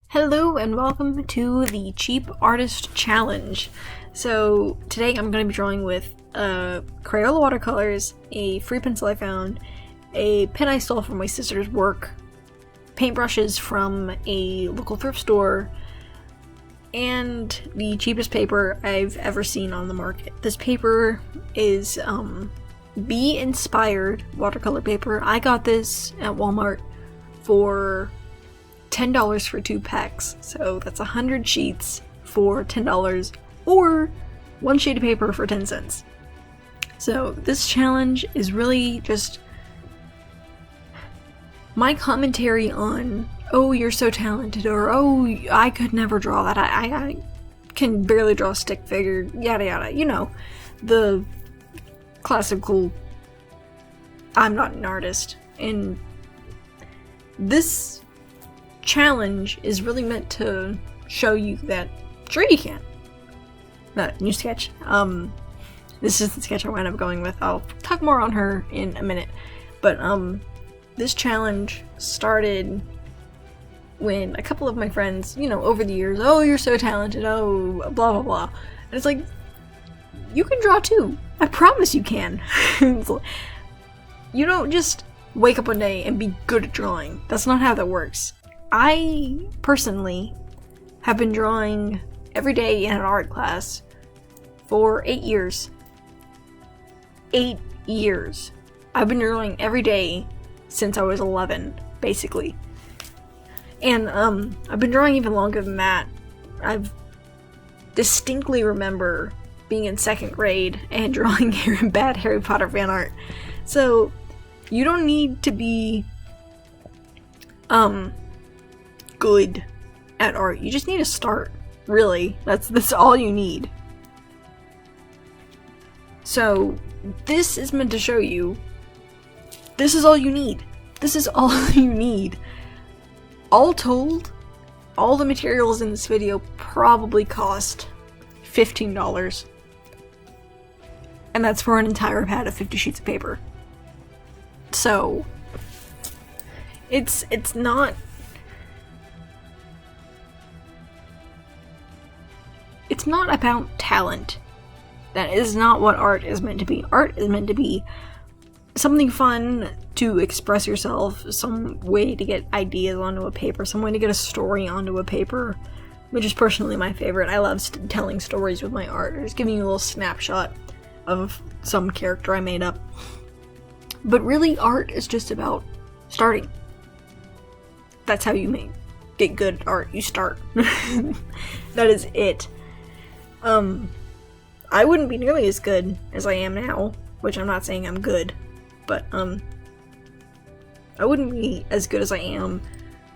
Hello and welcome to the Cheap Artist Challenge. So today I'm going to be drawing with Crayola watercolors, a free pencil I found, a pen I stole from my sister's work, paintbrushes from a local thrift store, and the cheapest paper I've ever seen on the market. This paper is bee inspired watercolor paper. I got this at Walmart for $10 for 2 packs, so that's 100 sheets for $10, or 1 sheet of paper for 10 cents. So this challenge is really just my commentary on, oh, you're so talented, or oh, I could never draw that, I can barely draw a stick figure, yada yada, you know, the classical I'm not an artist. And this challenge is really meant to show you that sure you can. New sketch. This is the sketch I wound up going with. I'll talk more on her in a minute. But this challenge started when a couple of my friends, you know, over the years, oh, you're so talented, oh, blah blah blah. And it's like, you can draw too. I promise you can. You don't just wake up one day and be good at drawing. That's not how that works. I personally have been drawing every day in an art class for 8 years. 8 years. I've been drawing every day since I was 11, basically. And I've been drawing even longer than that. I distinctly remember being in 2nd grade and drawing bad Harry Potter fan art. So you don't need to be good at art. You just need to start, really. That's all you need. So this is meant to show you this is all you need. This is all you need. All told, all the materials in this video probably cost $15. And that's for an entire pad of 50 sheets of paper. So it's not about talent. That is not what art is meant to be. Art is meant to be something fun to express yourself, some way to get ideas onto a paper, some way to get a story onto a paper, which is personally my favorite. I love telling stories with my art, or just giving you a little snapshot of some character I made up. But really, art is just about starting. That's how you get good at art. You start. That is it. I wouldn't be nearly as good as I am now, which I'm not saying I'm good, but I wouldn't be as good as I am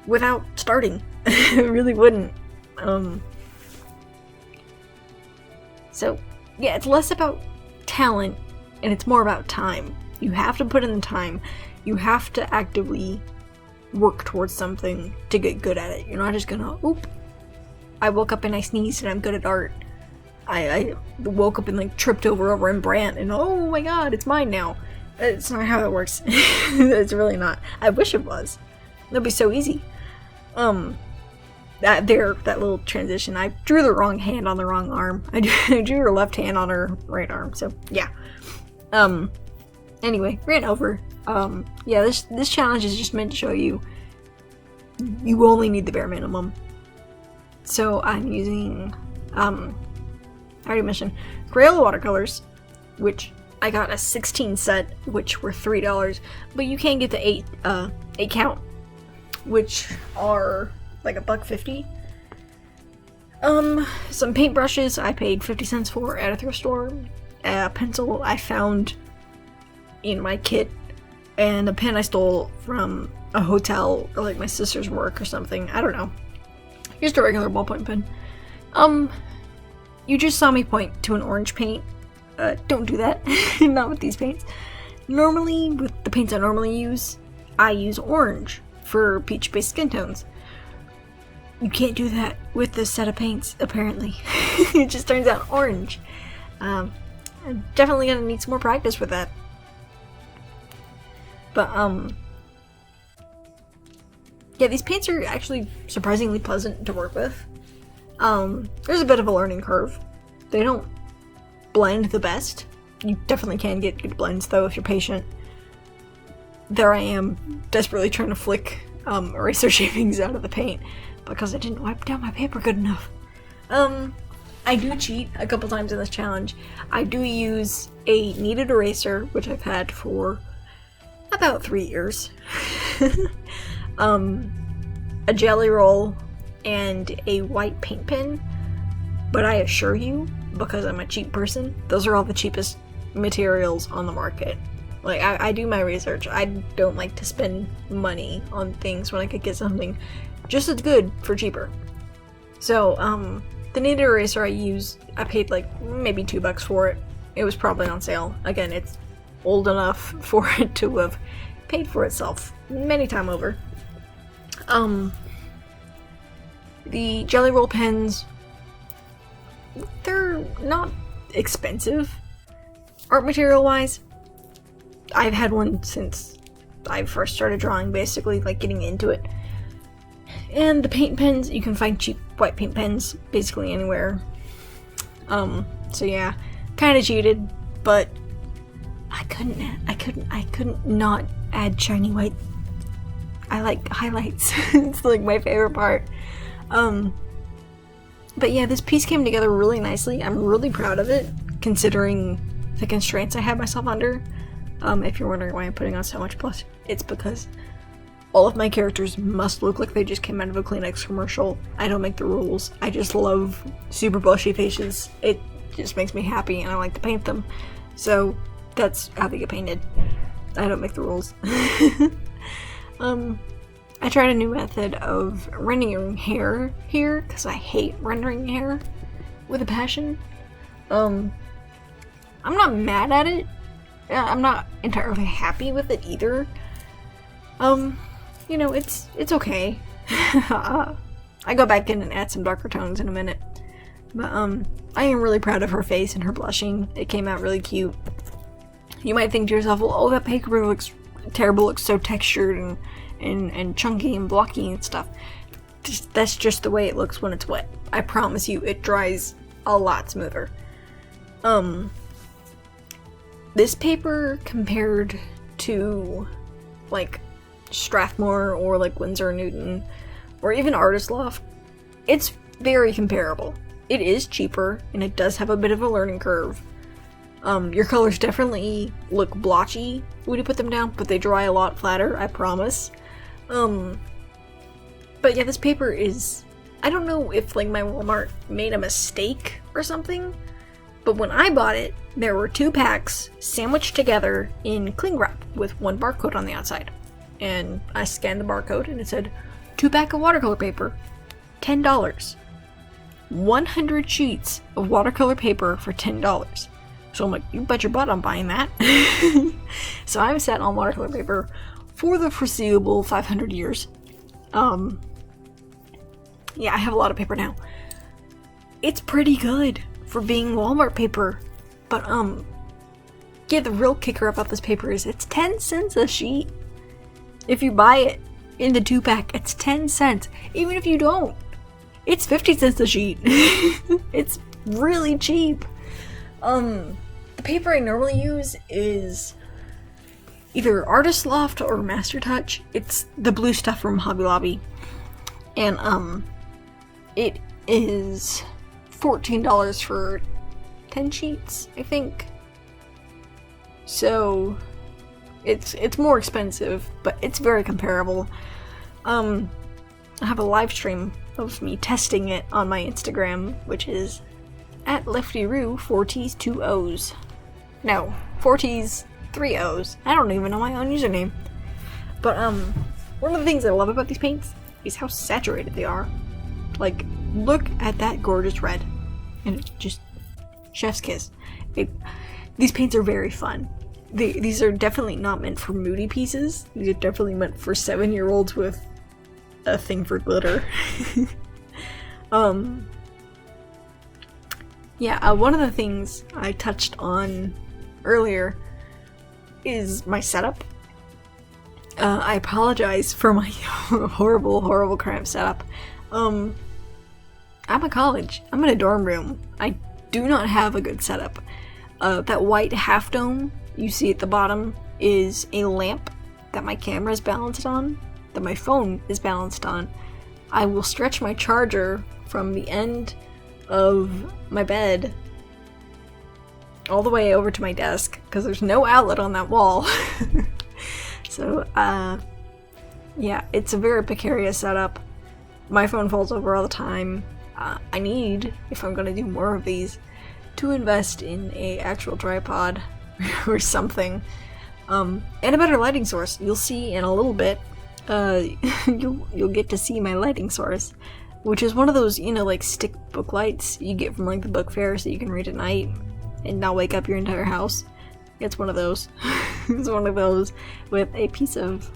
without starting. I really wouldn't. So yeah, it's less about talent and it's more about time. You have to put in the time. You have to actively work towards something to get good at it. You're not just gonna, oop, I woke up and I sneezed and I'm good at art. I woke up and like tripped over Rembrandt and oh my god, it's mine now. It's not how it works. It's really not. I wish it was. That'd be so easy. That little transition, I drew the wrong hand on the wrong arm. I drew her left hand on her right arm, so yeah. Anyway, ran over. Yeah, this challenge is just meant to show you only need the bare minimum. So I'm using, I already mentioned Crayola watercolors, which I got a 16 set, which were $3, but you can get the 8 count, which are like $1.50. Some paintbrushes I paid 50 cents for at a thrift store, a pencil I found in my kit, and a pen I stole from a hotel or like my sister's work or something. I don't know. Just a regular ballpoint pen. You just saw me point to an orange paint. Don't do that. Not with these paints. Normally, with the paints I normally use, I use orange for peach-based skin tones. You can't do that with this set of paints, apparently. It just turns out orange. I'm definitely gonna need some more practice with that. But, Yeah, these paints are actually surprisingly pleasant to work with. There's a bit of a learning curve. They don't blend the best. You definitely can get good blends though if you're patient. There I am, desperately trying to flick eraser shavings out of the paint because I didn't wipe down my paper good enough. I do cheat a couple times in this challenge. I do use a kneaded eraser, which I've had for about 3 years. A jelly roll, and a white paint pen. But I assure you, because I'm a cheap person, those are all the cheapest materials on the market. Like, I do my research. I don't like to spend money on things when I could get something just as good for cheaper. So, the kneaded eraser I paid like maybe $2 for it. It was probably on sale. Again, it's old enough for it to have paid for itself many times over. The jelly roll pens, they're not expensive art material wise. I've had one since I first started drawing, basically, like getting into it. And the paint pens, you can find cheap white paint pens basically anywhere. So yeah, kind of cheated, but I couldn't not add shiny white. I like highlights. It's like my favorite part. But yeah, this piece came together really nicely. I'm really proud of it, considering the constraints I had myself under. If you're wondering why I'm putting on so much blush, it's because all of my characters must look like they just came out of a Kleenex commercial. I don't make the rules. I just love super blushy faces. It just makes me happy and I like to paint them. So that's how they get painted. I don't make the rules. I tried a new method of rendering hair here, because I hate rendering hair with a passion. I'm not mad at it. I'm not entirely happy with it either. You know, it's okay. I go back in and add some darker tones in a minute. But, I am really proud of her face and her blushing. It came out really cute. You might think to yourself, well, oh, that paper looks terrible, looks so textured and chunky and blocky and stuff. That's just the way it looks when it's wet. I promise you, it dries a lot smoother. This paper compared to, like, Strathmore or, like, Winsor & Newton or even Artist Loft, it's very comparable. It is cheaper, and it does have a bit of a learning curve. Your colors definitely look blotchy when you put them down, but they dry a lot flatter, I promise. But yeah, this paper is... I don't know if, like, my Walmart made a mistake or something, but when I bought it, there were 2 packs sandwiched together in cling wrap with 1 barcode on the outside. And I scanned the barcode and it said, 2-pack of watercolor paper, $10. 100 sheets of watercolor paper for $10. So I'm like, you bet your butt I'm buying that. So I'm set on watercolor paper for the foreseeable 500 years. Yeah, I have a lot of paper now. It's pretty good for being Walmart paper. But, yeah, the real kicker about this paper is it's 10 cents a sheet. If you buy it in the 2-pack, it's 10 cents. Even if you don't, it's 50 cents a sheet. It's really cheap. The paper I normally use is either Artist Loft or Master Touch. It's the blue stuff from Hobby Lobby. And, it is $14 for 10 sheets, I think. So, it's more expensive, but it's very comparable. I have a live stream of me testing it on my Instagram, which is at LeftyRoo, 4 T's, 2 O's. No, 4 T's, 3 O's. I don't even know my own username. But, one of the things I love about these paints is how saturated they are. Like, look at that gorgeous red. And it's just chef's kiss. These paints are very fun. These are definitely not meant for moody pieces. These are definitely meant for 7-year-olds with a thing for glitter. Yeah, one of the things I touched on earlier is my setup. I apologize for my horrible cramp setup. I'm at college. I'm in a dorm room. I do not have a good setup. That white half dome you see at the bottom is a lamp that my camera is balanced on, that my phone is balanced on. I will stretch my charger from the end of my bed all the way over to my desk because there's no outlet on that wall. So, yeah, it's a very precarious setup. My phone falls over all the time. I need, if I'm gonna do more of these, to invest in a actual tripod or something. And a better lighting source. You'll see in a little bit, you'll get to see my lighting source, which is one of those, like stick book lights you get from like the book fair so you can read at night and not wake up your entire house. It's one of those. It's one of those with a piece of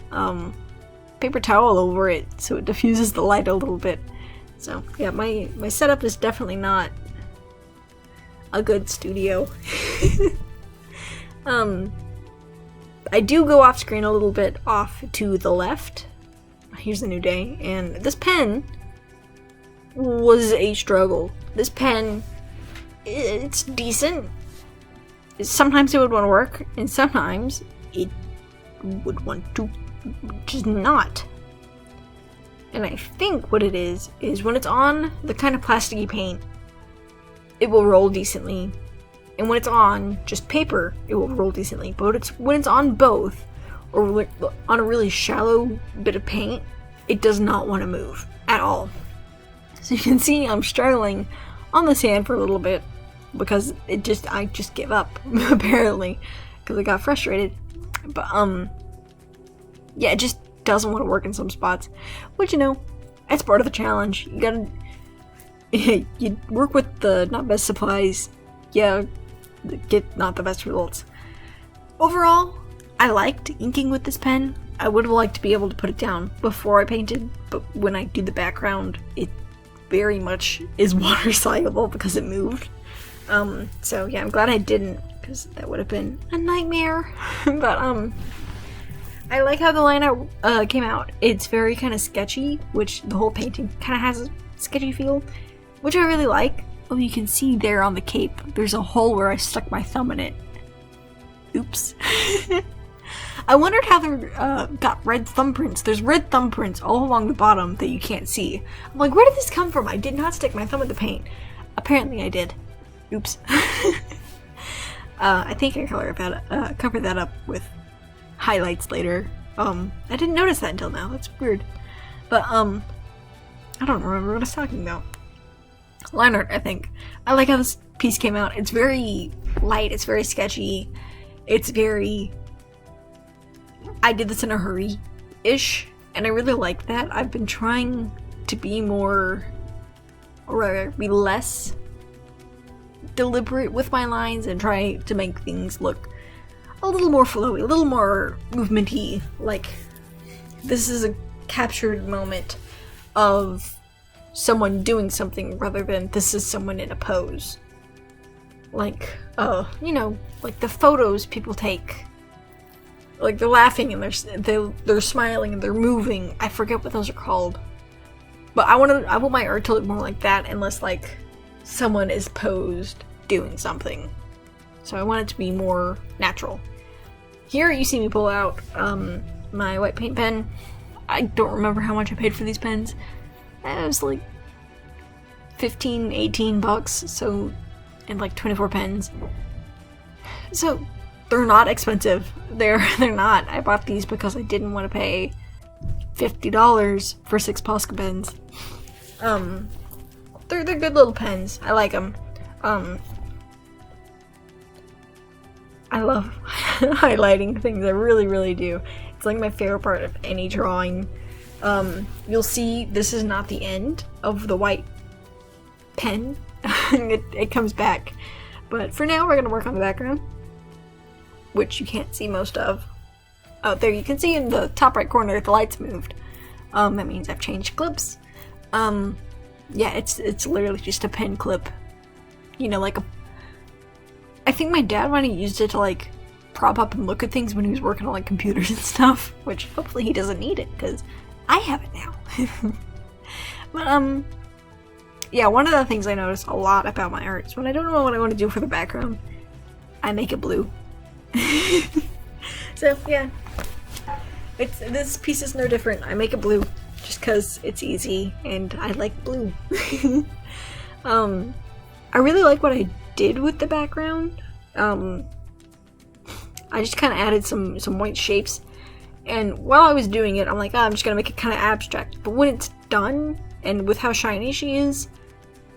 paper towel over it so it diffuses the light a little bit. So yeah, my setup is definitely not a good studio. I do go off screen a little bit off to the left. Here's the new day, and this pen was a struggle. This pen, it's decent. Sometimes it would want to work, and sometimes it would want to just not. And I think what it is when it's on the kind of plasticky paint, it will roll decently. And when it's on just paper, it will roll decently. But when it's on both, or on a really shallow bit of paint, it does not want to move at all. So you can see I'm struggling on the sand for a little bit because I just give up apparently because I got frustrated. But yeah, it just doesn't want to work in some spots, which that's part of the challenge. You gotta you work with the not best supplies. Yeah, get not the best results. Overall, I liked inking with this pen. I would have liked to be able to put it down before I painted, but when I do the background, it very much is water soluble because it moved. So yeah, I'm glad I didn't, because that would have been a nightmare. But I like how the line art came out. It's very kind of sketchy, which the whole painting kind of has a sketchy feel, which I really like. Oh, you can see there on the cape, there's a hole where I stuck my thumb in it. Oops. I wondered how they got red thumbprints. There's red thumbprints all along the bottom that you can't see. I'm like, where did this come from? I did not stick my thumb in the paint. Apparently I did. Oops. I think I covered that up with highlights later. I didn't notice that until now. That's weird. But, I don't remember what I was talking about. Line art, I think. I like how this piece came out. It's very light, it's very sketchy, it's very... I did this in a hurry-ish, and I really like that. I've been trying to be more, or rather, be less deliberate with my lines and try to make things look a little more flowy, a little more movement-y. Like, this is a captured moment of someone doing something rather than this is someone in a pose. Like, like the photos people take. Like, they're laughing and they're smiling and they're moving. I forget what those are called. But I want my art to look more like that, unless like someone is posed doing something. So I want it to be more natural. Here you see me pull out my white paint pen. I don't remember how much I paid for these pens. It was like 15, 18 bucks, so, and like 24 pens. So they're not expensive. They're not. I bought these because I didn't want to pay $50 for 6 Posca pens. They're good little pens. I like them. I love highlighting things. I really, really do. It's like my favorite part of any drawing. You'll see this is not the end of the white pen. it comes back. But for now, we're gonna work on the background, which you can't see most of. Oh, there you can see in the top right corner the lights moved. That means I've changed clips. Yeah, it's literally just a pen clip. Like I think my dad might have used it to like prop up and look at things when he was working on like computers and stuff, which hopefully he doesn't need it because I have it now. But yeah, one of the things I notice a lot about my art is when I don't know what I want to do for the background, I make it blue. So yeah, this piece is no different. I make it blue just because it's easy and I like blue. I really like what I did with the background. I just kind of added some white shapes, and while I was doing it, I'm like, oh, I'm just gonna make it kind of abstract. But when it's done, and with how shiny she is,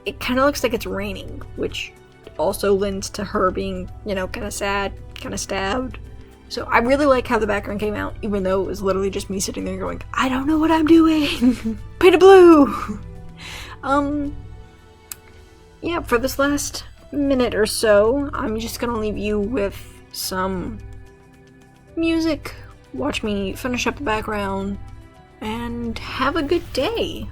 it kind of looks like it's raining, which also lends to her being, you know, kind of sad, kind of stabbed. So I really like how the background came out, even though it was literally just me sitting there going, I don't know what I'm doing! Paint it blue! Yeah, for this last minute or so, I'm just gonna leave you with some music, watch me finish up the background, and have a good day!